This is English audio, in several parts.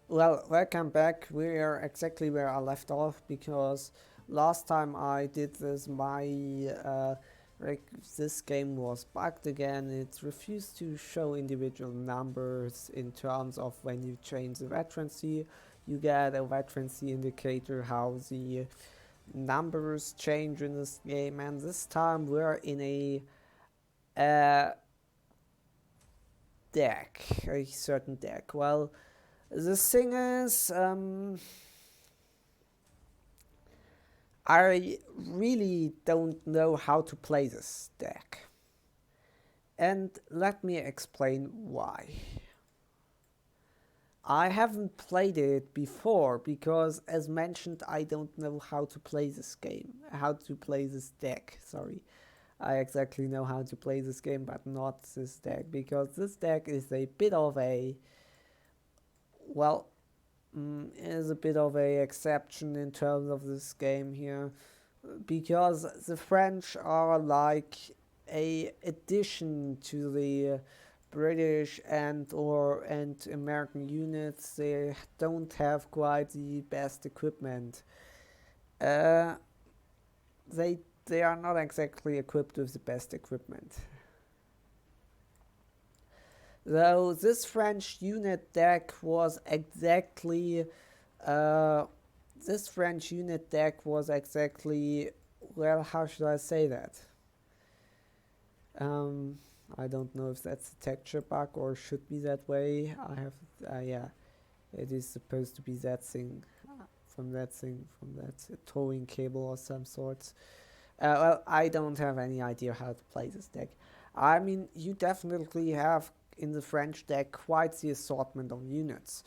Well, welcome back. We are exactly where I left off because last time I did this, this game was bugged again. It refused to show individual numbers in terms of when you change the veterancy. You get a veterancy indicator how the numbers change in this game, and this time we're in uh, a certain deck. Well, the thing is, I really don't know how to play this deck. And let me explain why. I haven't played it before because, as mentioned, I don't know how to play this game. How to play this deck, sorry. I exactly know how to play this game, but not this deck because this deck is a bit of a, well, is a bit of a exception in terms of this game here because the French are like a addition to the British and American units. They don't have quite the best equipment. Uh, they are not exactly equipped with the best equipment. Though this French unit deck was exactly uh, this French unit deck was exactly, well, how should I say that? Um, I don't know if that's a texture bug or should be that way. Yeah, it is supposed to be that from that towing cable or some sorts. Well, I don't have any idea how to play this deck. I mean, you definitely have in the French deck quite the assortment of units.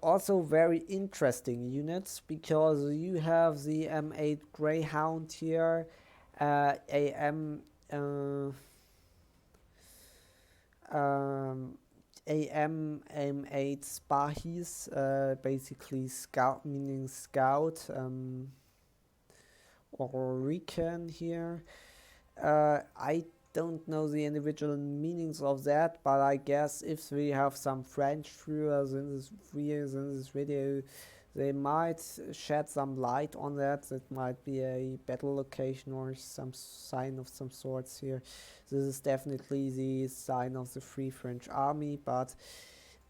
Also, very interesting units because you have the M8 Greyhound here, AM uh, um, AM M8 Spahis, basically scout meaning scout, or recon here. I don't know the individual meanings of that, but I guess if we have some French viewers in this video, they might shed some light on that. It might be a battle location or some sign of some sorts here. This is definitely the sign of the Free French Army, but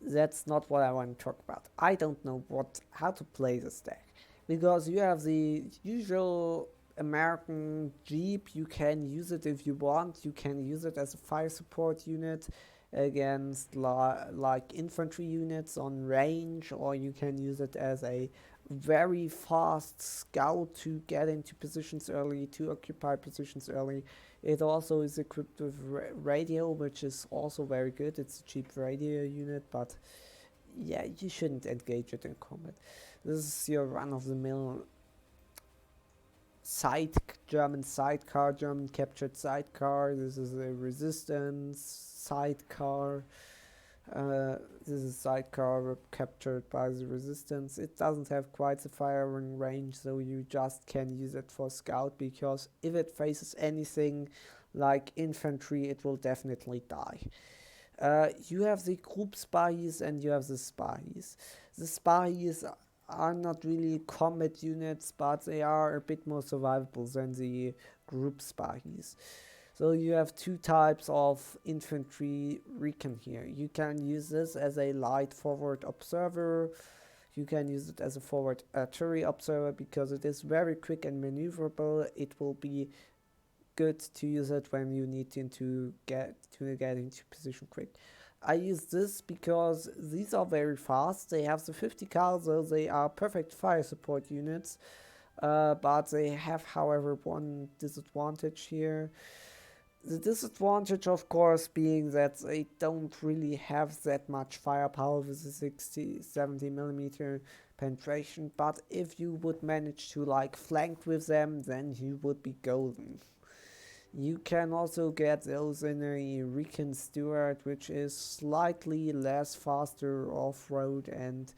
that's not what I want to talk about. I don't know how to play this deck because you have the usual American Jeep. You can use it if you want. You can use it as a fire support unit against like infantry units on range, or you can use it as a very fast scout to get into positions early, to occupy positions early. It also is equipped with radio, which is also very good. It's a cheap radio unit, but yeah, you shouldn't engage it in combat. This is your run-of-the-mill side German captured sidecar. This is a resistance sidecar. This is sidecar captured by the resistance. It doesn't have quite the firing range, so you just can use it for scout because if it faces anything like infantry, it will definitely die. You have the group Spahis and you have the Spahis. The Spahis are not really combat units, but they are a bit more survivable than the group Spahis. So you have two types of infantry recon here. You can use this as a light forward observer. You can use it as a forward artillery observer because it is very quick and maneuverable. It will be good to use it when you need to get into position quick. I use this because these are very fast. They have the 50 cal, so they are perfect fire support units. But they have, however, one disadvantage here. The disadvantage, of course, being that they don't really have that much firepower with the 60, 70 millimeter penetration. But if you would manage to like flank with them, then you would be golden. You can also get those in a Recon Stewart, which is slightly less faster off road and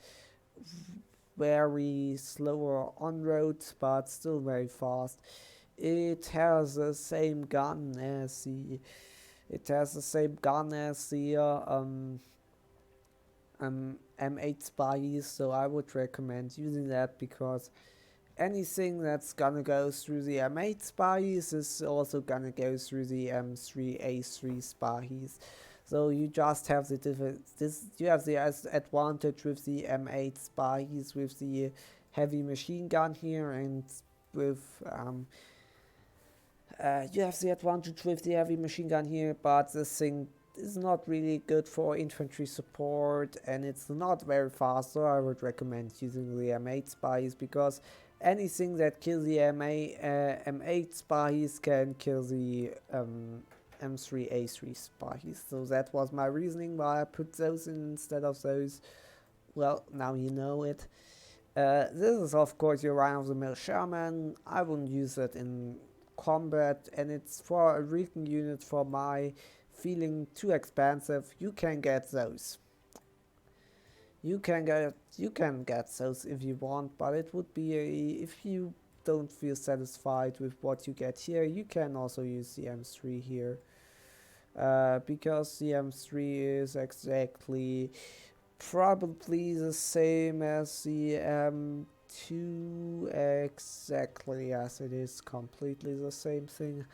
very slower on road, but still very fast. It has the same gun as the. It has the same gun as the M8 spies, so I would recommend using that because anything that's gonna go through the M8 spies is also gonna go through the M3A3 spies. So you just have the you have the advantage with the M8 spies with the heavy machine gun here, and with you have the advantage with the heavy machine gun here, but this thing is not really good for infantry support and it's not very fast, so I would recommend using the M8 spies because anything that kills the M8 spies can kill the M3A3 spies. So that was my reasoning why I put those in instead of those. Well, now you know it. This is of course your run-of-the-mill Sherman. I wouldn't use it in combat, and it's for a recon unit for my feeling too expensive. You can get those. You can get those if you want, but it would be if you don't feel satisfied with what you get here, you can also use the M3 here. Because the M3 is exactly probably the same as the M2, exactly as it is completely the same thing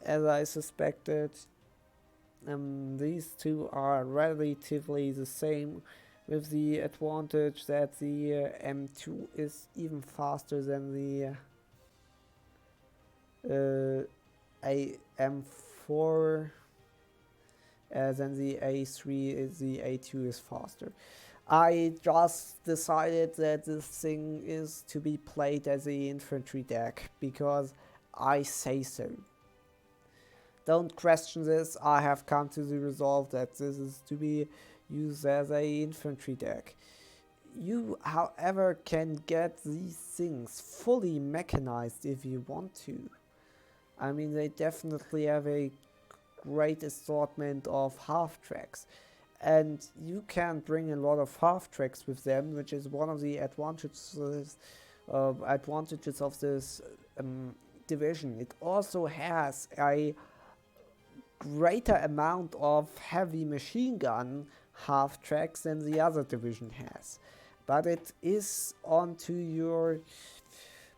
as I suspected. These two are relatively the same, with the advantage that the M2 is even faster than the M4, than the A3 is. The A2 is faster. I just decided that this thing is to be played as a infantry deck because I say so. Don't question this. I have come to the resolve that this is to be used as a infantry deck. You, however, can get these things fully mechanized if you want to. I mean, they definitely have a great assortment of half-tracks. And you can bring a lot of half-tracks with them, which is one of the advantages of this division. It also has a greater amount of heavy machine gun half-tracks than the other division has. But it is on to your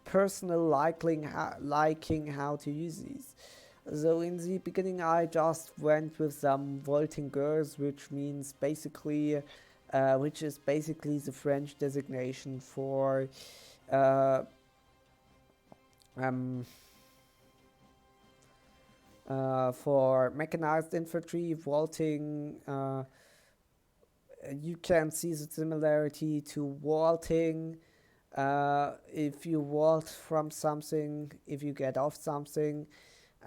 personal liking how to use these. So in the beginning I just went with some Voltigeurs, which means basically, which is basically the French designation for mechanized infantry. Vaulting, you can see the similarity to vaulting. If you vault from something, if you get off something,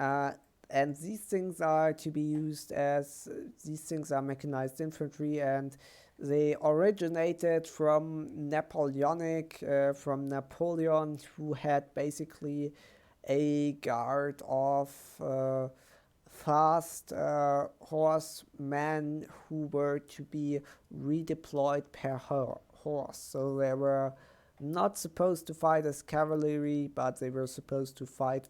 and these things are to be used as, these things are mechanized infantry, and they originated from from Napoleon, who had basically a guard of fast horsemen who were to be redeployed per horse. So they were not supposed to fight as cavalry, but they were supposed to fight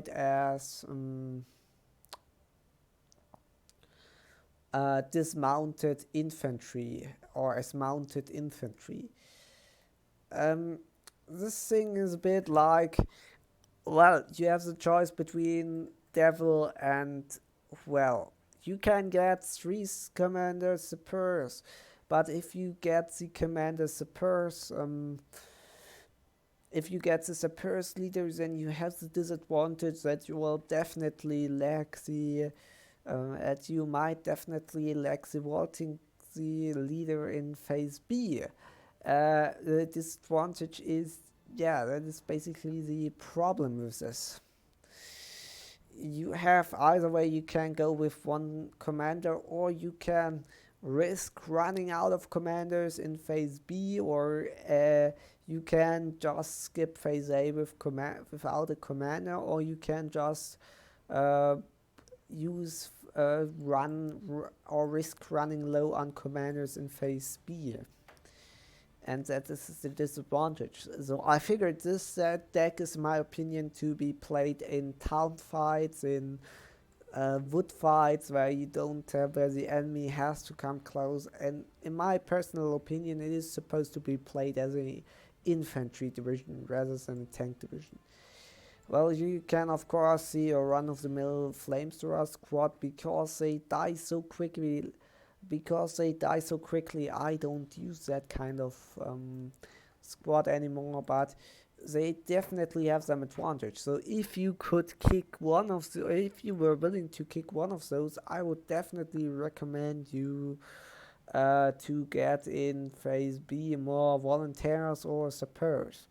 as dismounted infantry, or as mounted infantry. This thing is a bit like, well, you have the choice between Devil and, well, you can get 3 Commander Supers, but if you get the Commander Supers, if you get the Supers leader, then you have the disadvantage that you will definitely lack the, you might definitely lack the the leader in phase B. The disadvantage is, yeah, that is basically the problem with this. You have either way, you can go with one commander, or you can risk running out of commanders in phase B, or you can just skip phase A without a commander, or you can just risk running low on commanders in phase B. And that is the disadvantage. So I figured this deck is, in my opinion, to be played in town fights, in wood fights where you don't where the enemy has to come close. And in my personal opinion, it is supposed to be played as a infantry division rather than a tank division. Well, you can of course see a run-of-the-mill flamethrower squad because they die so quickly. Because they die so quickly, I don't use that kind of squad anymore. But they definitely have some advantage. So if you could kick one of the, if you were willing to kick one of those, I would definitely recommend you to get in phase B more volunteers or sappers,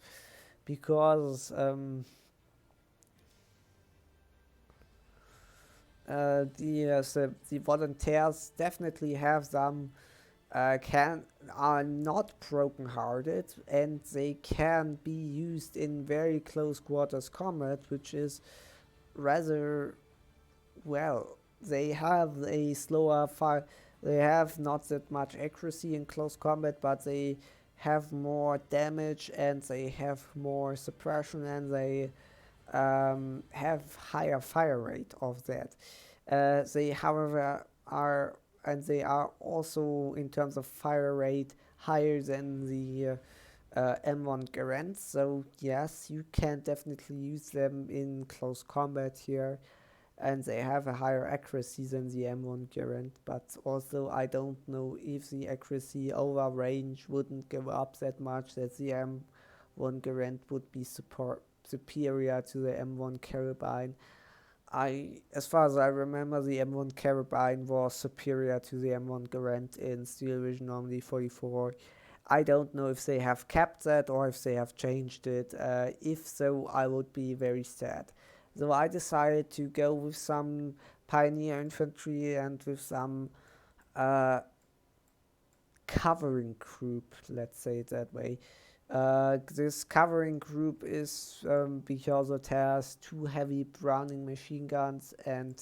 because the volunteers definitely have some can are not broken-hearted, and they can be used in very close quarters combat, which is rather well. They have a slower fire. They have not that much accuracy in close combat, but they have more damage and they have more suppression, and they have higher fire rate of that. They, however, are and they are also in terms of fire rate higher than the M1 Garand. So yes, you can definitely use them in close combat here, and they have a higher accuracy than the M1 Garand. But also, I don't know if the accuracy over range wouldn't go up that much that the M1 Garand would be superior to the M1 Carabine. As far as I remember, the M1 Carabine was superior to the M1 Garand in Steel Vision Normandy 44. I don't know if they have kept that or if they have changed it. If so, I would be very sad. So I decided to go with some Pioneer Infantry and with some uh, covering group, let's say it that way. This covering group is because it has two heavy Browning machine guns, and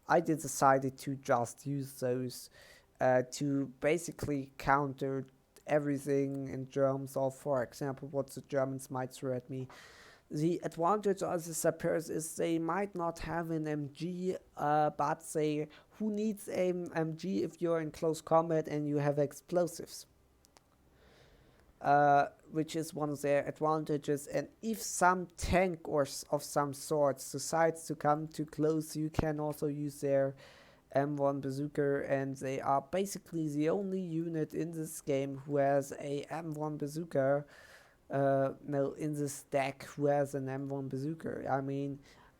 I decided to just use those to basically counter everything in terms of, for example, what the Germans might throw at me. The advantage of the sappers is they might not have an MG, but they who needs an MG if you're in close combat and you have explosives, which is one of their advantages. And if some tank or of some sort decides to come too close, you can also use their M1 bazooka, and they are basically the only unit in this game who has a M1 bazooka. No, in this deck who has an M1 bazooka. I mean,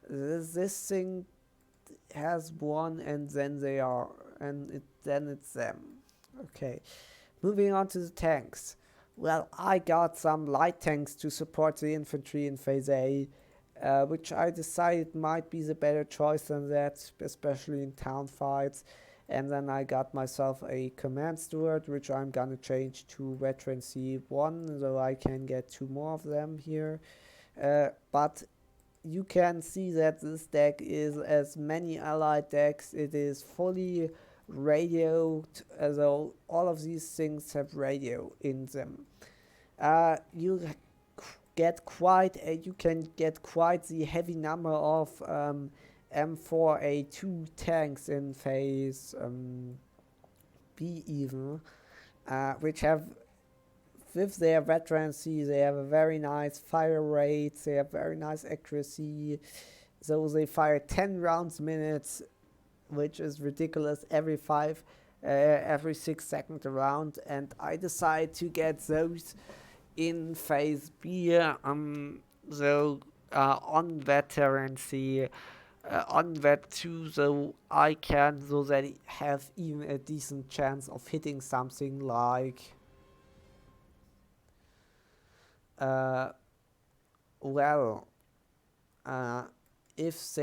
this thing has one, and then then it's them. Okay, moving on to the tanks. Well, I got some light tanks to support the infantry in phase A, which I decided might be the better choice than that, especially in town fights. And then I got myself a command steward, which I'm gonna change to veteran C1, so I can get two more of them here. But you can see that this deck is, as many allied decks, it is fully radioed, so all of these things have radio in them. You can get quite the heavy number of M4A2 tanks in phase B even, which have, with their veterancy, they have a very nice fire rate, they have very nice accuracy, so they fire 10 rounds minutes, which is ridiculous, every 6 seconds around, and I decided to get those in phase B, so on veterancy, on vet 2, so that I have even a decent chance of hitting something like well, uh, if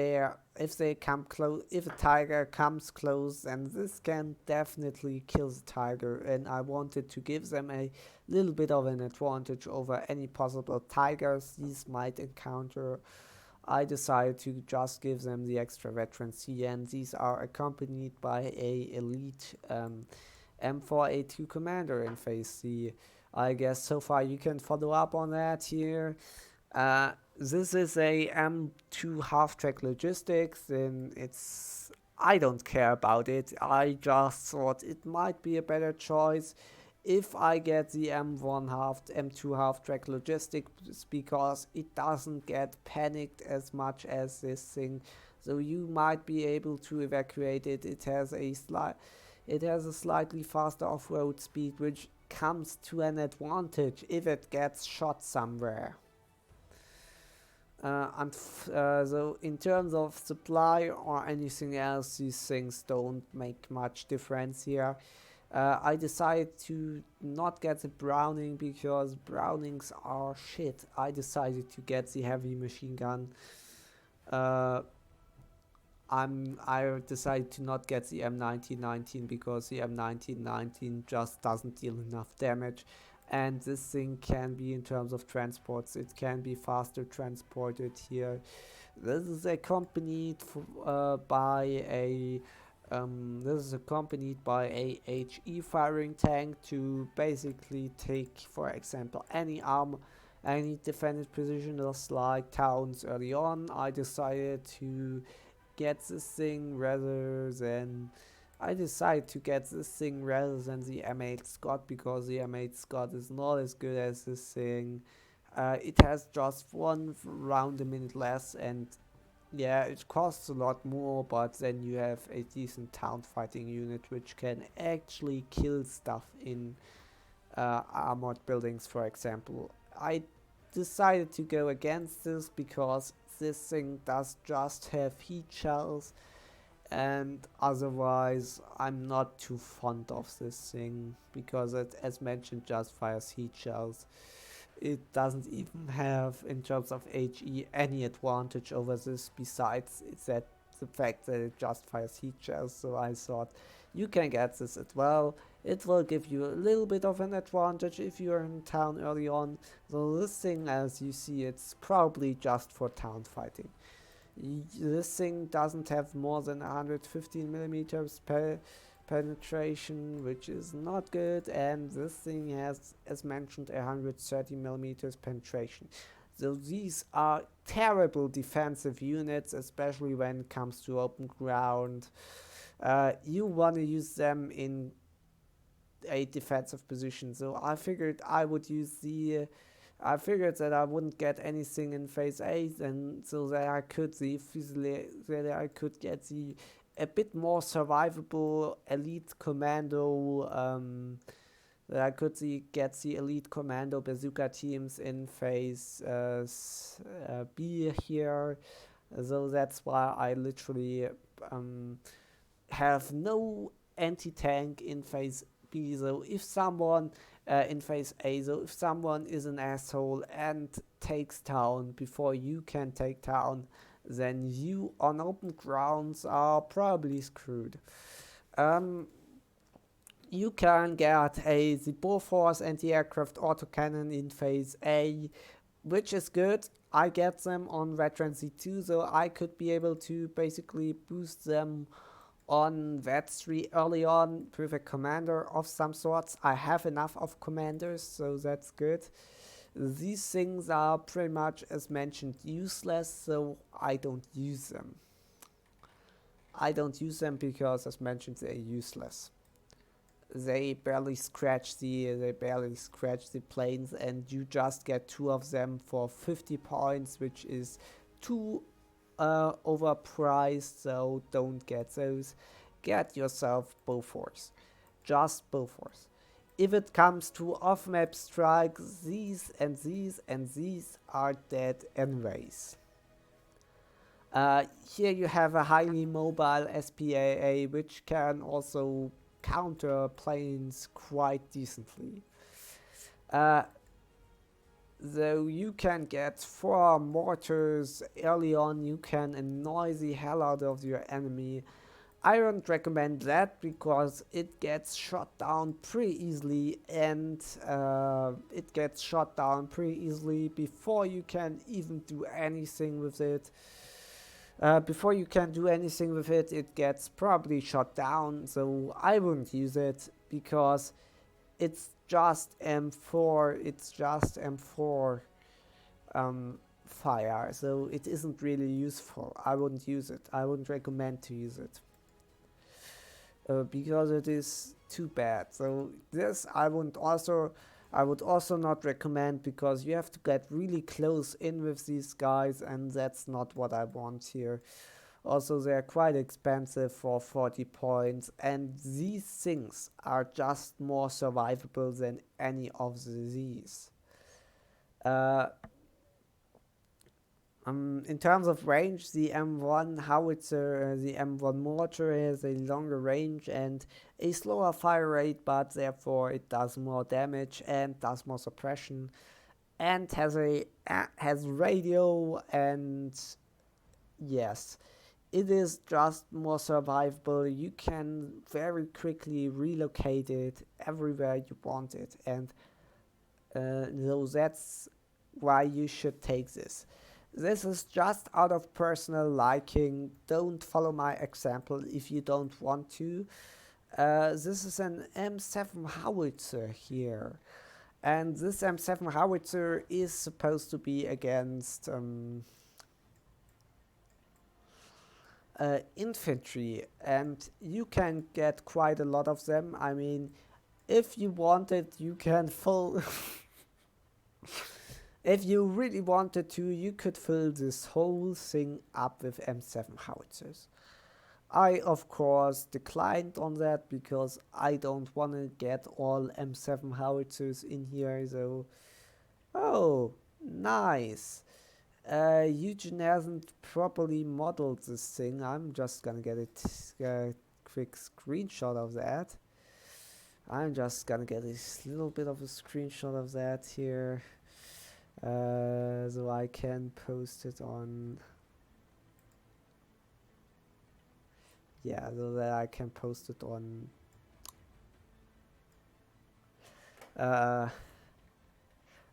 they come close, if a tiger comes close, then this can definitely kill the tiger, and I wanted to give them a little bit of an advantage over any possible tigers these might encounter. I decided to just give them the extra veterancy, and these are accompanied by a elite M4A2 commander in phase C. I guess so far you can follow up on that here. This is a M2 half-track logistics, and I don't care about it. I just thought it might be a better choice if I get the M2 half-track logistics because it doesn't get panicked as much as this thing. So you might be able to evacuate it. It has a slightly faster off-road speed, which comes to an advantage if it gets shot somewhere. So in terms of supply or anything else, these things don't make much difference here. I decided to not get the Browning because Brownings are shit. I decided to get the heavy machine gun. Uh, I decided to not get the M1919 because the M1919 just doesn't deal enough damage, and this thing can be, in terms of transports, it can be faster transported here. This is accompanied by a HE firing tank to basically take, for example, any defended positions like towns early on. I decided to get this thing rather than the M8 Scott because the M8 Scott is not as good as this thing. It has just one round a minute less, and yeah, it costs a lot more, but then you have a decent town fighting unit which can actually kill stuff in armored buildings, for example. I decided to go against this because this thing does just have heat shells, and otherwise I'm not too fond of this thing because it, as mentioned, just fires heat shells. It doesn't even have, in terms of HE, any advantage over this besides the fact that it just fires heat shells. So I thought you can get this as well. It will give you a little bit of an advantage if you're in town early on. So this thing, as you see, it's probably just for town fighting. This thing doesn't have more than 115 millimeters penetration, which is not good, and this thing has, as mentioned, 130 millimeters penetration. So these are terrible defensive units, especially when it comes to open ground. You want to use them in a defensive position. So I figured that I wouldn't get anything in phase 8, and so that I could get the a bit more survivable elite commando. That I could get the elite commando bazooka teams in phase B here. So that's why I literally have no anti-tank in phase B. So if someone in phase A, so if someone is an asshole and takes town before you can take town, then you on open grounds are probably screwed. You can get the Bofors anti-aircraft autocannon in phase A, which is good. I get them on Veteran Z2, so I could be able to basically boost them on VET3 early on with a commander of some sorts. I have enough of commanders, so that's good. These things are pretty much, as mentioned, useless, so I don't use them. I don't use them because, as mentioned, they're useless. They barely scratch the planes, and you just get 2 of them for 50 points, which is too overpriced, so don't get those. Get yourself Bofors. Just Bofors. If it comes to off-map strikes, these and these and these are dead anyways. Here you have a highly mobile SPAA, which can also counter planes quite decently. Though you can get 4 mortars early on, you can annoy the hell out of your enemy. I don't recommend that because it gets shot down pretty easily, and before you can even do anything with it. It gets probably shot down, so I wouldn't use it because it's just M4. fire, so it isn't really useful. I wouldn't use it. I wouldn't recommend to use it because it is too bad. So this I would also not recommend because you have to get really close in with these guys, and that's not what I want here. Also, they're quite expensive for 40 points, and these things are just more survivable than any of these. Uh, in terms of range, the M1 howitzer, the M1 mortar has a longer range and a slower fire rate, but therefore it does more damage and does more suppression, and has radio, and yes, it is just more survivable. You can very quickly relocate it everywhere you want it, and so that's why you should take this. This is just out of personal liking. Don't follow my example if you don't want to. This is an M7 howitzer here. And this M7 howitzer is supposed to be against infantry, and you can get quite a lot of them. I mean, if you wanted, you can fill. If you really wanted to, you could fill this whole thing up with M7 howitzers. I, of course, declined on that because I don't want to get all M7 howitzers in here. So, oh, nice. Eugene hasn't properly modeled this thing. I'm just gonna get a quick screenshot of that. I'm just gonna get a little bit of a screenshot of that here. So I can post it on, yeah, so that I can post it on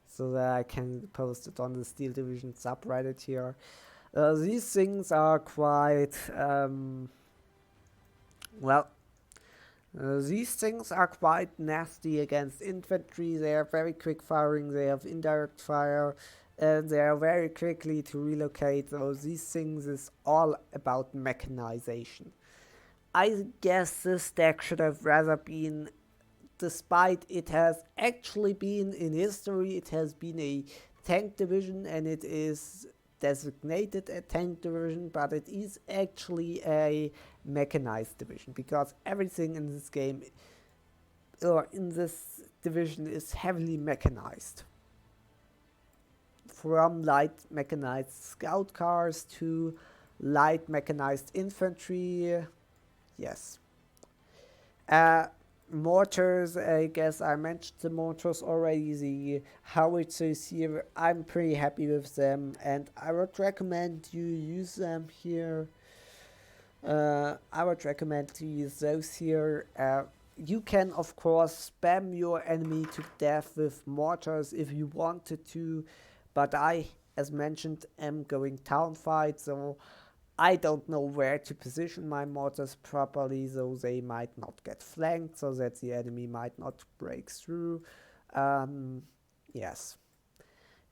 so that I can post it on the Steel Division subreddit here. These things are quite well, these things are quite nasty against infantry. They are very quick firing, they have indirect fire, and they are very quickly to relocate. So these things is all about mechanization. I guess this deck should have rather been, despite it has actually been in history, it has been a tank division and it is designated a tank division, but it is actually a mechanized division because everything in this game or in this division is heavily mechanized. From light mechanized scout cars to light mechanized infantry. Yes. Mortars, I guess I mentioned the mortars already. The howitzers here, I'm pretty happy with them, and I would recommend you use them here. I would recommend to use those here. You can, of course, spam your enemy to death with mortars if you wanted to, but I, as mentioned, am going town fight, so I don't know where to position my mortars properly, so they might not get flanked, so that the enemy might not break through. Yes.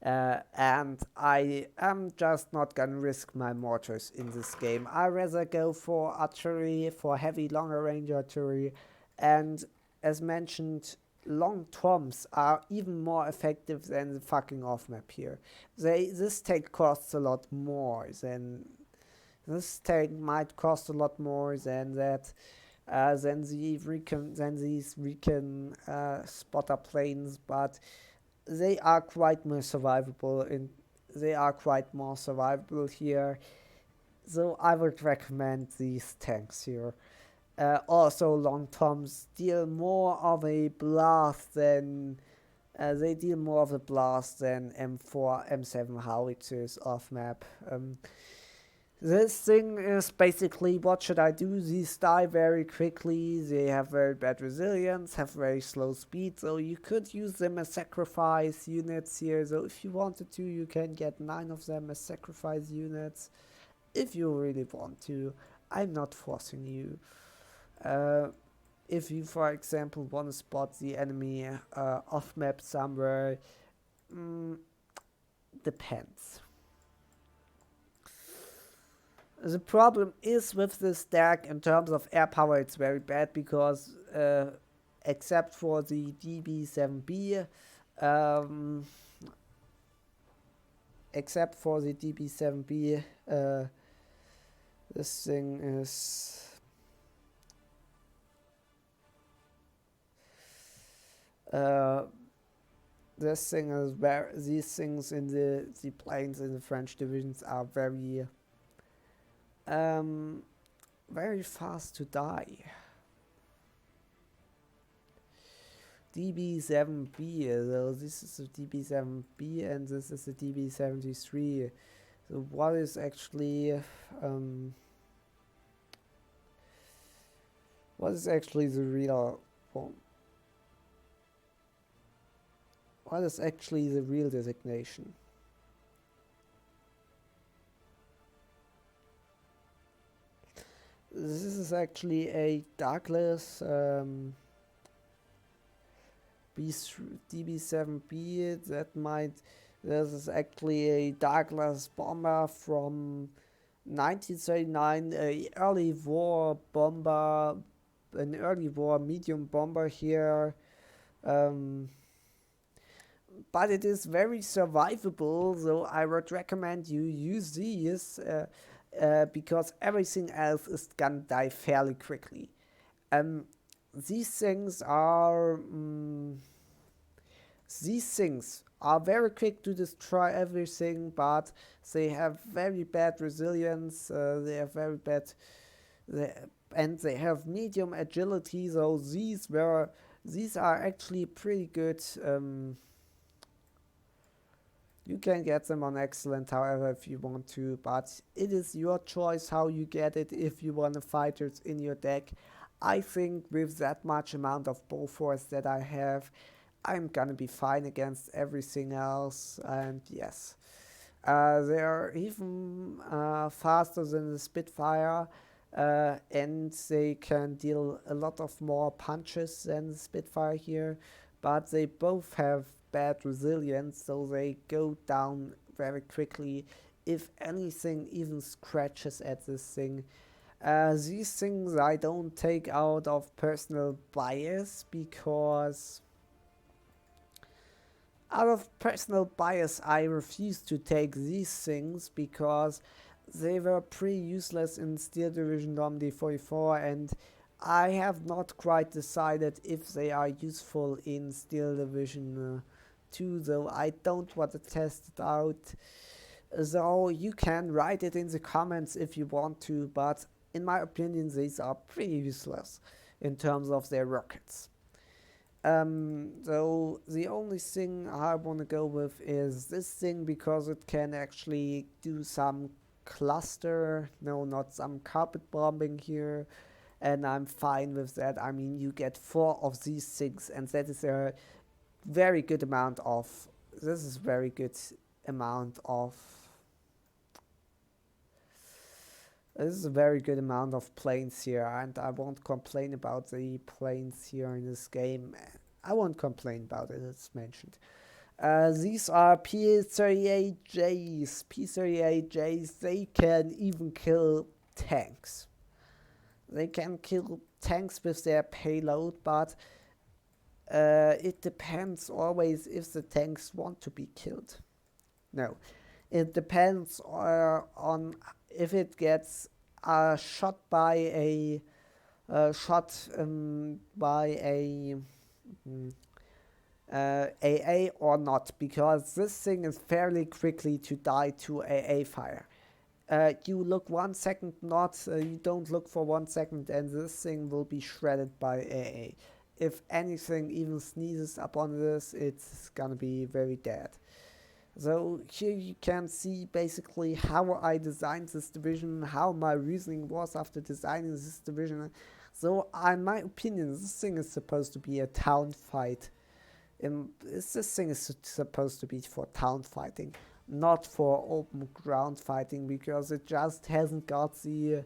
And I am just not gonna risk my mortars in this game. I rather go for artillery, for heavy longer range artillery, and as mentioned, long toms are even more effective than the fucking off map here. This tank costs a lot more than this tank might cost a lot more than that. Than these recon spotter planes, but they are quite more survivable here, so I would recommend these tanks here. Also, long toms deal more of a blast than M4, M7 howitzers off map. This thing is basically, what should I do? These die very quickly, they have very bad resilience, have very slow speed, so you could use them as sacrifice units here. So if you wanted to, you can get 9 of them as sacrifice units, if you really want to. I'm not forcing you. If you, for example, want to spot the enemy off map somewhere, it depends. The problem is with this deck in terms of air power, it's very bad because except for the DB7B, um, except for the DB7B, this thing is this thing is very, these things in the planes in the French divisions are very very fast to die. DB7B, so this is the DB7B and this is the DB73. So what is actually the real one? What is actually the real designation? This is actually a Douglas DB7B. This is actually a Douglas bomber from 1939, an early war medium bomber here. But it is very survivable, so I would recommend you use these because everything else is gonna die fairly quickly. These things are very quick to destroy everything, but they have very bad resilience. They have very bad, and they have medium agility. So these are actually pretty good. You can get them on excellent, however, if you want to, but it is your choice how you get it if you want the fighters in your deck. I think with that much amount of bow force that I have, I'm gonna be fine against everything else, and yes. They are even faster than the Spitfire, and they can deal a lot of more punches than the Spitfire here, but they both have bad resilience, so they go down very quickly if anything even scratches at this thing. These things I don't take out of personal bias, because out of personal bias I refuse to take these things because they were pretty useless in Steel Division Normandy 44, and I have not quite decided if they are useful in Steel Division 2, though I don't want to test it out. So you can write it in the comments if you want to, but in my opinion these are pretty useless in terms of their rockets. So the only thing I want to go with is this thing, because it can actually do some not some carpet bombing here, and I'm fine with that. I mean, you get 4 of these things, and that is a very good amount of, this is a very good amount of planes here, and I won't complain about the planes here in this game. I won't complain about it, it's mentioned. These are P-38Js. P-38Js, they can even kill tanks. They can kill tanks with their payload, but it depends always if the tanks want to be killed. No, it depends on if it gets shot by a AA or not, because this thing is fairly quickly to die to AA fire. You look 1 second not, you don't look for 1 second, and this thing will be shredded by AA. If anything even sneezes upon this, it's gonna be very dead. So here you can see basically how I designed this division, how my reasoning was after designing this division. So in my opinion, this thing is supposed to be a town fight. This thing is supposed to be for town fighting, not for open ground fighting, because it just hasn't got the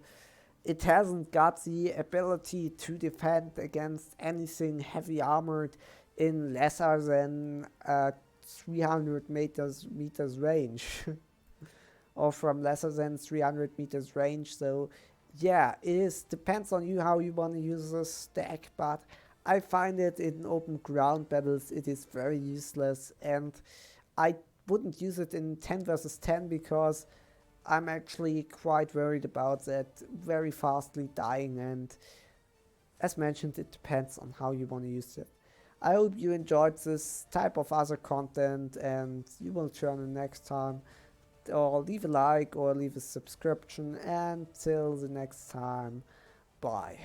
ability to defend against anything heavy armored in lesser than 300 meters range or from lesser than 300 meters range. So yeah, depends on you how you want to use this stack, but I find it in open ground battles it is very useless, and I wouldn't use it in 10 versus 10 because I'm actually quite worried about that very fastly dying, and as mentioned, it depends on how you want to use it. I hope you enjoyed this type of other content and you will join the next time, or leave a like or leave a subscription, and till the next time, bye.